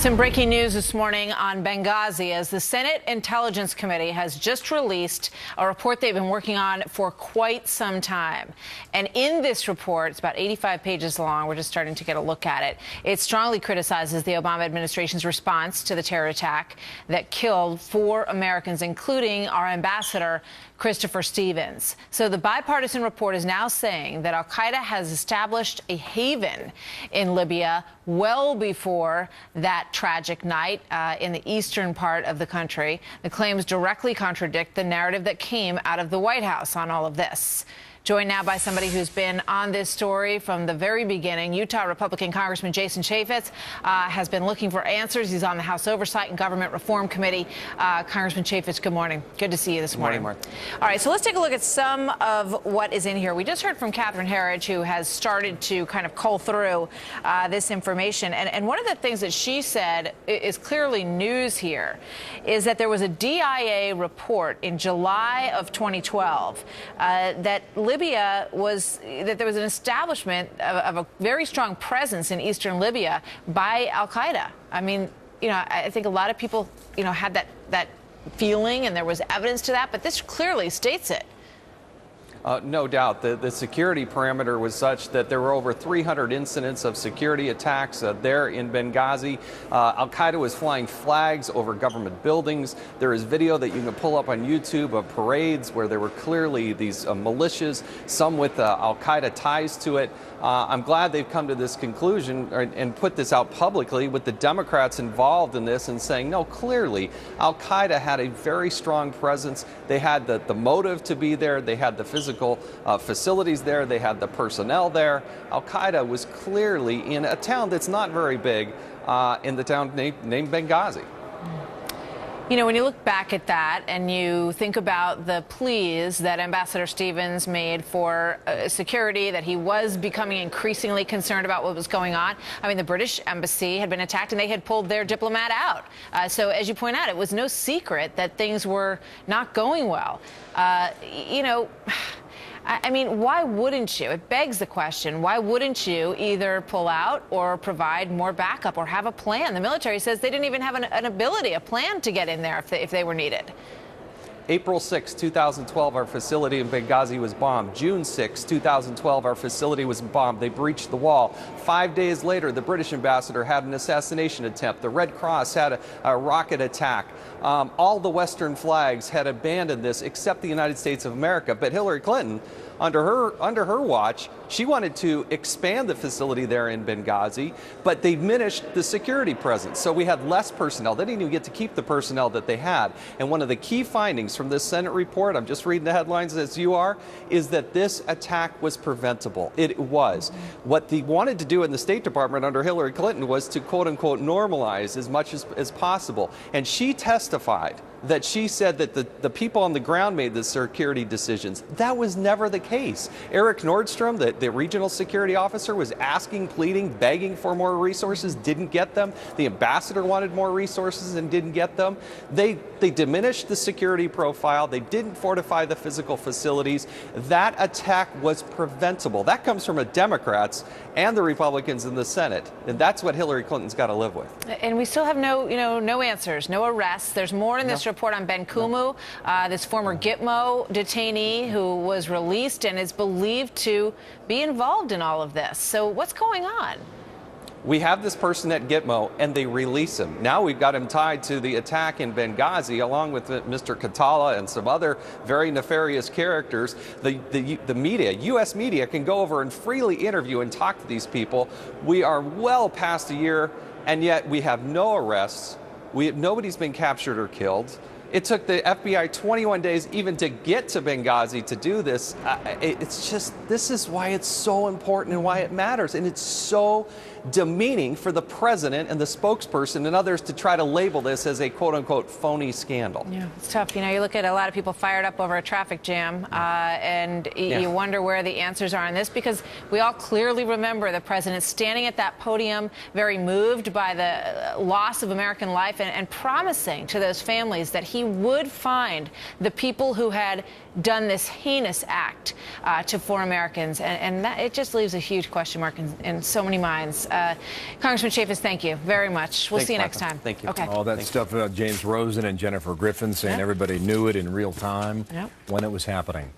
Some breaking news this morning on Benghazi as the Senate Intelligence Committee has just released a report they've been working on for quite some time. And in this report, it's about 85 pages long. We're just starting to get a look at it. It strongly criticizes the Obama administration's response to the terror attack that killed 4 Americans, including our ambassador, Christopher Stevens. So the bipartisan report is now saying that al-Qaeda has established a haven in Libya well before that tragic night in the eastern part of the country. The claims directly contradict the narrative that came out of the White House on all of this. Joined now by somebody who's been on this story from the very beginning. Utah Republican Congressman Jason Chaffetz has been looking for answers. He's on the House Oversight and Government Reform Committee. Congressman Chaffetz, good morning. Good to see you this morning. Good morning, Mark. All right, so let's take a look at some of what is in here. We just heard from Catherine Herridge, who has started to kind of cull through this information. And one of the things that she said is clearly news here is that there was a DIA report in July of 2012 that Libya that there was an establishment of a very strong presence in eastern Libya by al-Qaeda. I mean, I think a lot of people, had that feeling, and there was evidence to that, but this clearly states it. No doubt. The security parameter was such that there were over 300 incidents of security attacks there in Benghazi. Al-Qaeda was flying flags over government buildings. There is video that you can pull up on YouTube of parades where there were clearly these militias, some with Al-Qaeda ties to it. I'm glad they've come to this conclusion and put this out publicly with the Democrats involved in this and saying, no, clearly Al-Qaeda had a very strong presence. They had the motive to be there. They had the physical facilities there. They had the personnel there. Al-Qaeda was clearly in a town that's not very big, in the town named Benghazi. When you look back at that and you think about the pleas that Ambassador Stevens made for security, that he was becoming increasingly concerned about what was going on. I mean, the British embassy had been attacked and they had pulled their diplomat out. So as you point out, it was no secret that things were not going well. I mean, why wouldn't you? It begs the question, why wouldn't you either pull out or provide more backup or have a plan? The military says they didn't even have a plan to get in there if they were needed. April 6, 2012, our facility in Benghazi was bombed. June 6, 2012, our facility was bombed. They breached the wall. 5 days later, the British ambassador had an assassination attempt. The Red Cross had a rocket attack. All the Western flags had abandoned this except the United States of America. But Hillary Clinton, under her watch, she wanted to expand the facility there in Benghazi, but they diminished the security presence. So we had less personnel. They didn't even get to keep the personnel that they had. And one of the key findings from this Senate report, I'm just reading the headlines as you are, is that this attack was preventable. It was. What they wanted to do in the State Department under Hillary Clinton was to, quote unquote, normalize as much as possible. And she testified that she said that the people on the ground made the security decisions. That was never the case. Eric Nordstrom, the regional security officer, was asking, pleading, begging for more resources, didn't get them. The ambassador wanted more resources and didn't get them. They diminished the security profile. They didn't fortify the physical facilities. That attack was preventable. That comes from the Democrats and the Republicans in the Senate. And that's what Hillary Clinton's got to live with. And we still have no answers, no arrests. There's more in this report on Ben Kumu, this former Gitmo detainee who was released and is believed to be involved in all of this. So what's going on? We have this person at Gitmo, and they release him. Now we've got him tied to the attack in Benghazi, along with Mr. Katala and some other very nefarious characters. The media, U.S. media, can go over and freely interview and talk to these people. We are well past a year, and yet we have no arrests. Nobody's been captured or killed. It took the FBI 21 days even to get to Benghazi to do this. This is why it's so important and why it matters. And it's so demeaning for the president and the spokesperson and others to try to label this as a quote-unquote phony scandal. Yeah, it's tough. You look at a lot of people fired up over a traffic jam, and you wonder where the answers are on this, because we all clearly remember the president standing at that podium, very moved by the loss of American life, and promising to those families that he he would find the people who had done this heinous act to 4 Americans. And that, it just leaves a huge question mark in so many minds. Congressman Chaffetz, thank you very much. We'll Thanks, see you Martha. next time. Thank you. Okay. All that stuff about James Rosen and Jennifer Griffin saying everybody knew it in real time when it was happening.